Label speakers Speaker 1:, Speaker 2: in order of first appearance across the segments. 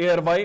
Speaker 1: ARY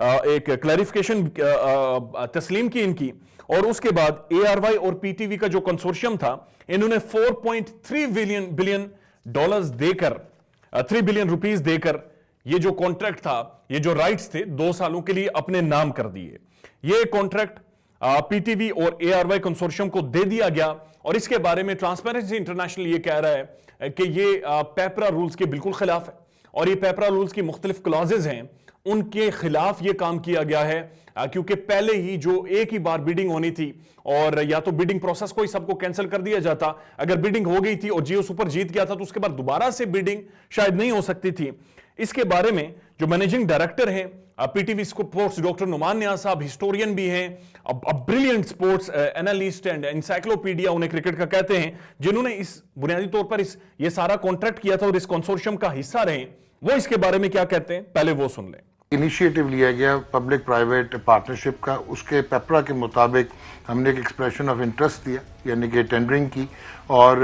Speaker 1: ایک clarification تسلیم کی ان کی، اور اس کے بعد اے آر وائی اور پی ٹی وی کا جو کنسورشیم تھا انہوں نے 4.3 بلین ڈالرز دے کر 3 بلین روپیز دے کر یہ جو کانٹریکٹ تھا، یہ جو رائٹس تھے 2 سالوں کے لیے اپنے نام کر دیے. یہ کانٹریکٹ پی ٹی وی اور اے آر وائی کنسورشیم کو دے دیا گیا، اور اس کے بارے میں ٹرانسپیرنسی انٹرنیشنل یہ کہہ رہا ہے کہ یہ پیپرا رولز کے بالکل خلاف ہے، اور یہ پیپرا رولز کی مختلف کلازز ہیں ان کے خلاف یہ کام کیا گیا ہے، کیونکہ پہلے ہی جو ایک ہی بار بیڈنگ ہونی تھی، اور یا تو بیڈنگ پروسیس کو ہی سب کو کینسل کر دیا جاتا، اگر بیڈنگ ہو گئی تھی اور جیو سپر جیت گیا تھا تو اس کے بعد دوبارہ سے بیڈنگ شاید نہیں ہو سکتی تھی. اس کے بارے میں جو مینیجنگ ڈائریکٹر ہیں P T V sports doctor Nauman Niaz صاحب، ہسٹورین بھی ہیں، brilliant sports analyst and encyclopedia انہیں کرکٹ کا کہتے ہیں، جنہوں نے اس بنیادی طور پر یہ سارا کانٹریکٹ کیا تھا اور اس کنسورشیم کا حصہ رہے، وہ اس کے بارے میں کیا کہتے ہیں پہلے وہ سن لیں.
Speaker 2: انیشیٹو لیا گیا پبلک پرائیویٹ پارٹنرشپ کا، اس کے پیپرا کے مطابق ہم نے ایک ایکسپریشن آف انٹرسٹ دیا، یعنی کہ ٹینڈرنگ کی، اور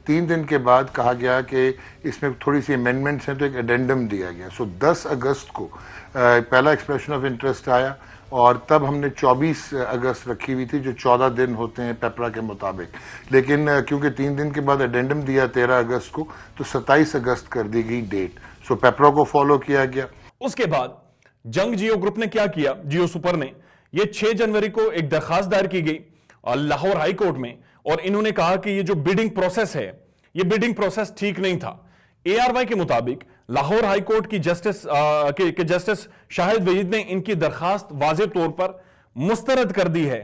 Speaker 2: 3 دن کے بعد کہا گیا کہ اس میں تھوڑی سی امینڈمنٹس ہیں تو ایک ایڈینڈم دیا گیا. سو 10 اگست کو پہلا ایکسپریشن آف انٹرسٹ آیا، اور تب ہم نے 24 اگست رکھی ہوئی تھی جو 14 دن ہوتے ہیں پیپرا کے مطابق، لیکن کیونکہ 3 دن کے بعد ایڈینڈم دیا 13 اگست کو تو 27 اگست کر دی گئی ڈیٹ. سو پیپرا کو فالو کیا گیا.
Speaker 1: اس کے بعد جنگ جیو گروپ نے کیا کیا، جیو سپر نے، یہ 6 جنوری کو ایک درخواست دائر کی گئی لاہور ہائی کورٹ میں، اور انہوں نے کہا کہ یہ جو بیڈنگ پروسیس ہے یہ بیڈنگ پروسیس ٹھیک نہیں تھا. اے آر وائی کے مطابق لاہور ہائی کورٹ کی جسٹس شاہد وحید نے ان کی درخواست واضح طور پر مسترد کر دی ہے،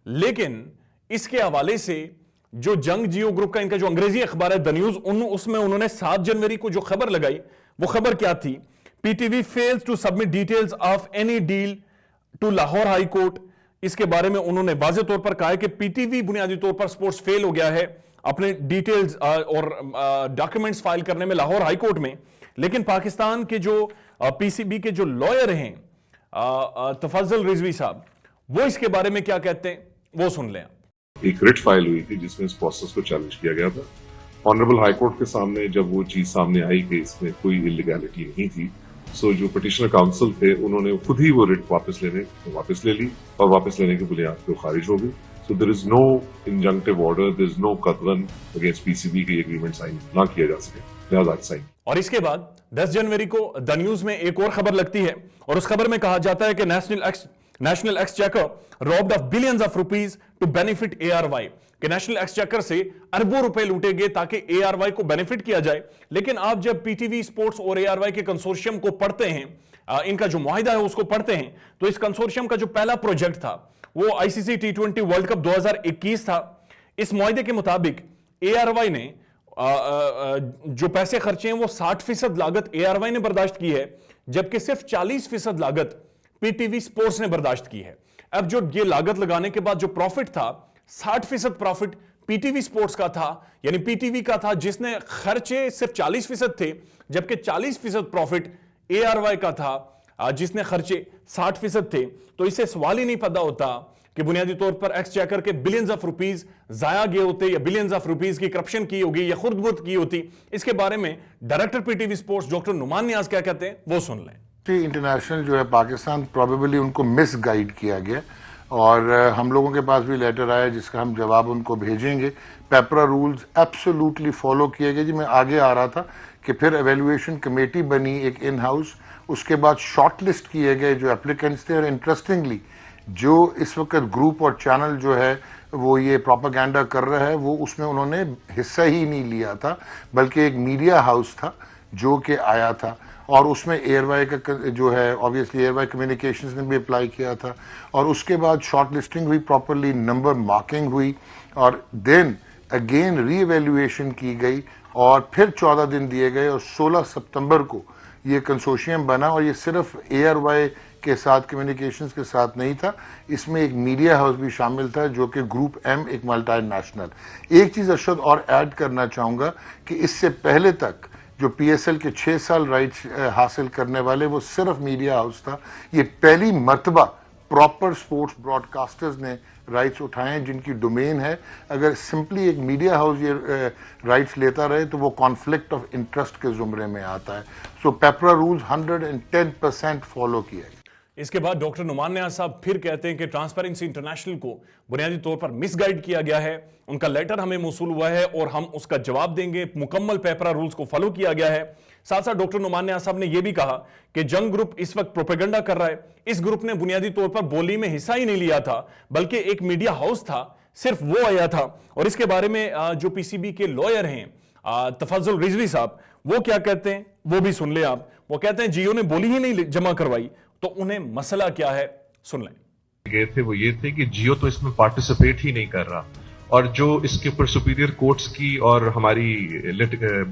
Speaker 1: لیکن اس کے حوالے سے جو جنگ جیو گروپ کا ان کا جو انگریزی اخبار ہے دا نیوز، اس میں انہوں نے 7 جنوری کو جو خبر لگائی، وہ خبر کیا تھی؟ P T V fails to submit details of any deal to Lahore high court. اس کے بارے میں انہوں نے واضح طور پر کہا ہے کہ پی ٹی وی بنیادی طور پر سپورٹس فیل ہو گیا ہے اپنے ڈیٹیلز اور ڈاکیومنٹس فائل کرنے میں لاہور ہائی کورٹ میں. لیکن پاکستان کے جو پی سی بی کے جو لائر ہیں تفضل رضوی صاحب، وہ اس کے بارے میں کیا کہتے ہیں وہ سن لیں.
Speaker 3: ایک ریٹ فائل ہوئی تھی جس میں اس پروسیس کو چیلنج کیا گیا تھا. آنریبل ہائی کورٹ کے سامنے جب وہ چیز سامنے آئی کہ اس میں کوئی انلیگیلٹی نہیں تھی، سو جو پٹیشنر کاؤنسل تھے انہوں نے خود ہی وہ ریٹ واپس لے لی، اور واپس لینے کی بنیاد پہ خارج ہو گئی. سو دیر از نو انجنکٹیو آرڈر، دیر از نو قدغن اگینسٹ پی سی بی کی ایگریمنٹ سائن نہ کیا جا سکے، لہٰذا سائن.
Speaker 1: اور اس کے بعد 10 جنوری کو دا نیوز میں ایک اور خبر لگتی ہے، اور اس خبر میں کہا جاتا ہے کہ national exchequer robbed of billions of rupees to benefit A R Y, کہ نیشنل ایکسچیکر سے اربوں روپے لوٹے گئے تاکہ اے آر وائی کو بینیفٹ کیا جائے. لیکن آپ جب پی ٹی وی اسپورٹس اور اے آر وائی کے کنسورشیم کو پڑھتے ہیں، ان کا جو معاہدہ ہے اس کو پڑھتے ہیں، تو اس کنسورشیم کا جو پہلا پروجیکٹ تھا وہ آئی سی سی T20 ورلڈ کپ 2021 تھا. اس معاہدے کے مطابق اے آر وائی نے جو پیسے خرچے ہیں وہ 60% لاگت اے آر وائی نے برداشت کی ہے، جبکہ صرف 40% لاگت پی ٹی وی سپورٹس نے برداشت کی ہے. اب جو یہ لاگت لگانے کے بعد جو پروفٹ تھا، 60% profit P T V sports کا تھا، یعنی پی ٹی وی کا تھا، جس نے خرچے صرف 40% تھے، جبکہ 40% پروفٹ اے آر وائی کا تھا جس نے خرچے 60% تھے. تو اس سے سوال ہی نہیں پیدا ہوتا کہ بنیادی طور پر ایکسچیکر کے بلینز آف روپیز ضائع گئے ہوتے، یا بلینز آف روپیز کی کرپشن کی ہوگی یا خرد برد کی ہوتی. اس کے بارے میں director P T V sports doctor Nauman Niaz کیا کہتے ہیں وہ سن لیں.
Speaker 2: انٹرنیشنل جو ہے پاکستان پروبیبلی ان کو مس گائیڈ کیا گیا، اور ہم لوگوں کے پاس بھی لیٹر آیا جس کا ہم جواب ان کو بھیجیں گے. پیپرا رولز ایبسولوٹلی فالو کیے گئے. جی میں آگے آ رہا تھا کہ پھر ایویلویشن کمیٹی بنی ایک ان ہاؤس، اس کے بعد شارٹ لسٹ کیے گئے جو اپلیکنٹس تھے، اور انٹرسٹنگلی جو اس وقت گروپ اور چینل جو ہے وہ یہ پروپیگینڈا کر رہا ہے، وہ اس میں انہوں نے حصہ ہی نہیں لیا تھا، بلکہ ایک میڈیا ہاؤس تھا جو کہ آیا تھا، اور اس میں ایئر وائی کا جو ہے آبویسلی ایئر وائی کمیونیکیشنز نے بھی اپلائی کیا تھا. اور اس کے بعد شارٹ لسٹنگ ہوئی، پراپرلی نمبر مارکنگ ہوئی، اور دین اگین ری ایویلویشن کی گئی، اور پھر 14 دن دیے گئے، اور 16 ستمبر کو یہ کنسورشیم بنا. اور یہ صرف اے آر وائی کے ساتھ کمیونیکیشنز کے ساتھ نہیں تھا، اس میں ایک میڈیا ہاؤس بھی شامل تھا جو کہ گروپ ایم، ایک ملٹی نیشنل. ایک چیز ارشد اور ایڈ کرنا چاہوں گا کہ اس سے پہلے تک جو پی ایس ایل کے 6 سال رائٹس حاصل کرنے والے وہ صرف میڈیا ہاؤس تھا. یہ پہلی مرتبہ پراپر سپورٹس براڈ کاسٹرز نے رائٹس اٹھائے ہیں جن کی ڈومین ہے. اگر سمپلی ایک میڈیا ہاؤس یہ رائٹس لیتا رہے تو وہ کانفلکٹ آف انٹرسٹ کے زمرے میں آتا ہے. سو پیپرا رولز 110% فالو کیا ہے.
Speaker 1: اس کے بعد ڈاکٹر نعمان نیاز صاحب پھر کہتے ہیں کہ ٹرانسپیرنسی انٹرنیشنل کو بنیادی طور پر مس گائیڈ کیا گیا ہے، ان کا لیٹر ہمیں موصول ہوا ہے اور ہم اس کا جواب دیں گے، مکمل پیپرا رولز کو فالو کیا گیا ہے۔ ساتھ ساتھ ڈاکٹر نعمان نیاز صاحب نے یہ بھی کہا کہ جنگ گروپ اس وقت پروپیگنڈا کر رہا ہے، اس گروپ نے بنیادی طور پر بولی میں حصہ ہی نہیں لیا تھا، بلکہ ایک میڈیا ہاؤس تھا، صرف وہ آیا تھا۔ اور اس کے بارے میں جو پی سی بی کے لوئر ہیں تفضل رضوی صاحب، وہ کیا کہتے ہیں وہ بھی سن لیں آپ۔ وہ کہتے ہیں جیو نے بولی ہی نہیں جمع کروائی، تو انہیں مسئلہ کیا ہے سن لیں۔
Speaker 4: گئے تھے وہ یہ تھے کہ جیو تو اس میں پارٹیسپیٹ ہی نہیں کر رہا، اور جو اس کے اوپر سپیریئر کورٹس کی اور ہماری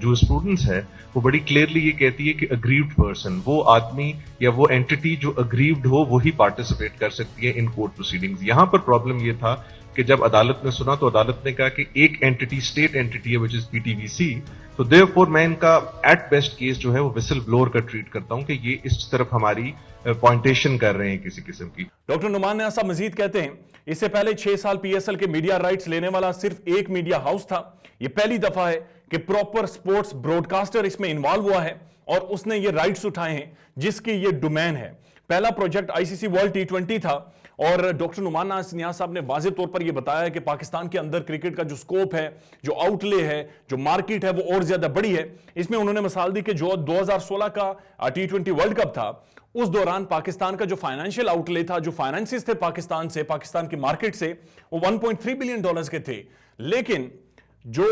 Speaker 4: جو اسٹوڈنٹس ہے وہ بڑی کلیئرلی یہ کہتی ہے کہ اگریوڈ پرسن، وہ آدمی یا وہ اینٹی جو اگریوڈ ہو وہی پارٹیسپیٹ کر سکتی ہے ان کورٹ پروسیڈنگز۔ یہاں پر پرابلم یہ تھا کہ جب عدالت نے سنا تو عدالت نے کہا کہ ایک اینٹی اسٹیٹ اینٹی ہے وچ از پی ٹی وی سی، تو دیئر فور میں ان کا ایٹ بیسٹ کیس جو ہے وہ وسل بلور کا ٹریٹ کرتا ہوں کہ یہ اس طرف ہماری پوائنٹیشن کر رہے ہیں کسی قسم کی۔
Speaker 1: ڈاکٹر نعمان نیاز صاحب مزید کہتے ہیں اس سے پہلے 6 سال پی ایس ایل کے میڈیا رائٹس لینے والا صرف ایک میڈیا ہاؤس تھا، یہ پہلی دفعہ ہے کہ پراپر سپورٹس براڈ کاسٹر اس میں انوالو ہوا ہے اور اس نے یہ رائٹس اٹھائے ہیں جس کی یہ ڈومین ہے۔ پہلا project I C C world T20 تھا، اور ڈاکٹر نعمان نیاز صاحب نے واضح طور پر یہ بتایا کہ پاکستان کے اندر کرکٹ کا جو سکوپ ہے، جو آؤٹ لے ہے، جو مارکیٹ ہے، وہ اور زیادہ بڑی ہے۔ اس میں انہوں نے مثال دی کہ جو 2016 کا T20 ورلڈ کپ تھا، اس دوران پاکستان کا جو فائنینشیل آؤٹ لے تھا، جو فائنانسز تھے پاکستان سے، پاکستان کی مارکیٹ سے، وہ $1.3 بلین کے تھے۔ لیکن جو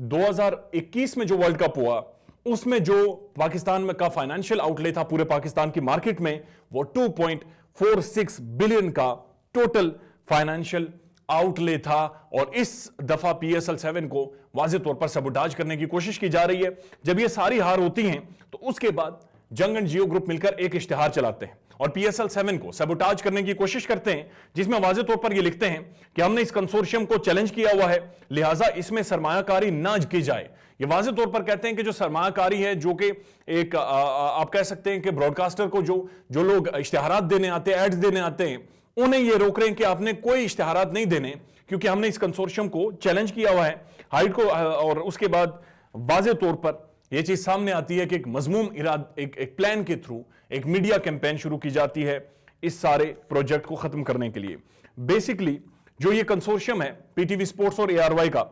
Speaker 1: 2021 میں جو ورلڈ کپ ہوا، اس میں جو پاکستان میں کا فائنینشیل آؤٹ لے تھا پورے پاکستان کی مارکیٹ میں، وہ 2.46 بلین کا ٹوٹل فائنینشیل آؤٹ لے تھا۔ اور اس دفعہ پی ایس ایل 7 کو واضح طور پر سبوٹاج کرنے کی کوشش کی جا رہی ہے۔ جب یہ ساری ہار ہوتی ہیں تو اس کے بعد جنگ اینڈ جیو گروپ مل کر ایک اشتہار چلاتے ہیں اور پی ایس ایل 7 کو سبوٹاج کرنے کی کوشش کرتے ہیں، جس میں واضح طور پر یہ لکھتے ہیں کہ ہم نے اس کنسورشیم کو چیلنج کیا ہوا ہے، لہٰذا اس میں سرمایہ کاری نہ کی جائے۔ یہ واضح طور پر کہتے ہیں کہ جو سرمایہ کاری ہے، جو کہ ایک آپ کہہ سکتے ہیں کہ براڈ کاسٹر کو جو لوگ اشتہارات دینے آتے ہیں، ایڈز دینے آتے ہیں، انہیں یہ روک رہے ہیں کہ آپ نے کوئی اشتہارات نہیں دینے، کیونکہ ہم نے اس کنسورشیم کو چیلنج کیا ہوا ہے ہائٹ کو۔ اور اس کے بعد واضح طور پر یہ چیز سامنے آتی ہے کہ ایک مضموم ایک پلان کے تھرو ایک میڈیا کیمپین شروع کی جاتی ہے اس سارے پروجیکٹ کو ختم کرنے کے لیے۔ بیسیکلی جو یہ کنسورشیم ہے پی ٹی وی سپورٹس اور ARY کا،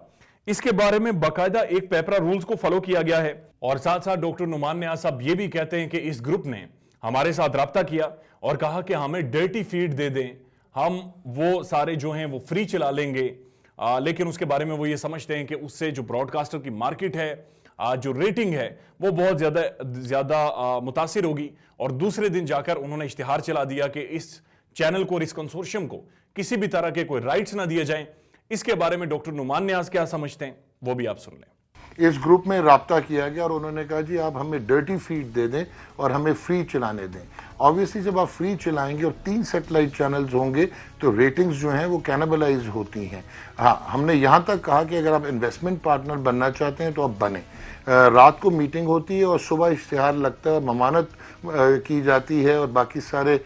Speaker 1: اس کے بارے میں باقاعدہ ایک پیپرا رولز کو فالو کیا گیا ہے۔ اور ساتھ ساتھ ڈاکٹر نعمان نیاز صاحب یہ بھی کہتے ہیں کہ اس گروپ نے ہمارے ساتھ رابطہ کیا اور کہا کہ ہمیں ڈرٹی فیڈ دے دیں، ہم وہ سارے جو ہیں وہ فری چلا لیں گے، لیکن اس کے بارے میں وہ یہ سمجھتے ہیں کہ اس سے جو براڈ کاسٹر کی مارکیٹ ہے، جو ریٹنگ ہے، وہ بہت زیادہ متاثر ہوگی۔ اور دوسرے دن جا کر انہوں نے اشتہار چلا دیا کہ اس چینل کو اور اس کنسورشیم کو کسی بھی طرح کے کوئی رائٹس نہ دیے جائیں۔ اس کے بارے میں ڈاکٹر نعمان نیاز کیا سمجھتے ہیں وہ بھی آپ سن لیں۔
Speaker 2: اس گروپ میں رابطہ کیا گیا اور انہوں نے کہا جی آپ ہمیں ڈرٹی فیڈ دے دیں اور ہمیں فری چلانے دیں۔ آبویسلی جب آپ فری چلائیں گے اور 3 سیٹلائٹ چینلز ہوں گے تو ریٹنگز جو ہیں وہ کینیبلائز ہوتی ہیں۔ ہاں، ہم نے یہاں تک کہا کہ اگر آپ انویسٹمنٹ پارٹنر بننا چاہتے ہیں تو آپ بنیں۔ رات کو میٹنگ ہوتی ہے اور صبح اشتہار لگتا ہے، ممانت کی جاتی ہے اور باقی سارے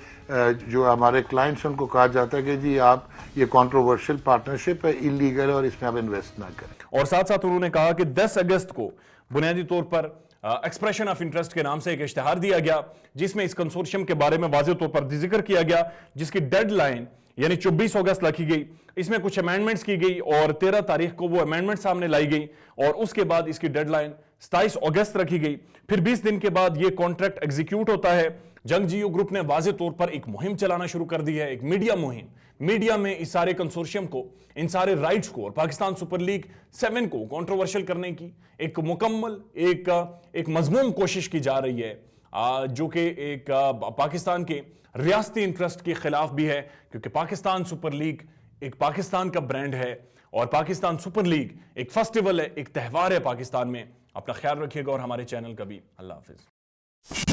Speaker 2: جو ہمارے کلائنٹس ان کو کہا جاتا ہے کہ جی آپ یہ کنٹروورشل پارٹنرشپ ہے، ایلیگل ہے اور اس میں آپ انویسٹ نہ کریں۔
Speaker 1: اور ساتھ ساتھ انہوں نے کہا کہ 10 اگست کو بنیادی طور پر ایکسپریشن آف انٹرسٹ کے نام سے ایک اشتہار دیا گیا، جس میں اس کنسورشیم کے بارے میں واضح طور پر ذکر کیا گیا، جس کی ڈیڈ لائن یعنی 24 اگست رکھی گئی۔ اس میں کچھ امینڈمنٹس کی گئی اور 13 تاریخ کو وہ امینڈمنٹ سامنے لائی گئی، اور اس کے بعد اس کی ڈیڈ لائن 27 اگست رکھی گئی۔ پھر 20 دن کے بعد یہ کانٹریکٹ ایگزیکیوٹ ہوتا ہے۔ جنگ جیو گروپ نے واضح طور پر ایک مہم چلانا شروع کر دی ہے، ایک میڈیا مہم۔ میڈیا میں اس سارے کنسورشیم کو، ان سارے رائٹس کو اور پاکستان سپر لیگ 7 کو کنٹروورشل کرنے کی ایک مکمل ایک مضمون کوشش کی جا رہی ہے، جو کہ ایک پاکستان کے ریاستی انٹرسٹ کے خلاف بھی ہے، کیونکہ پاکستان سپر لیگ ایک پاکستان کا برانڈ ہے اور پاکستان سپر لیگ ایک فیسٹیول ہے، ایک تہوار ہے پاکستان میں۔ اپنا خیال رکھیے گا اور ہمارے چینل کا بھی۔ اللہ حافظ۔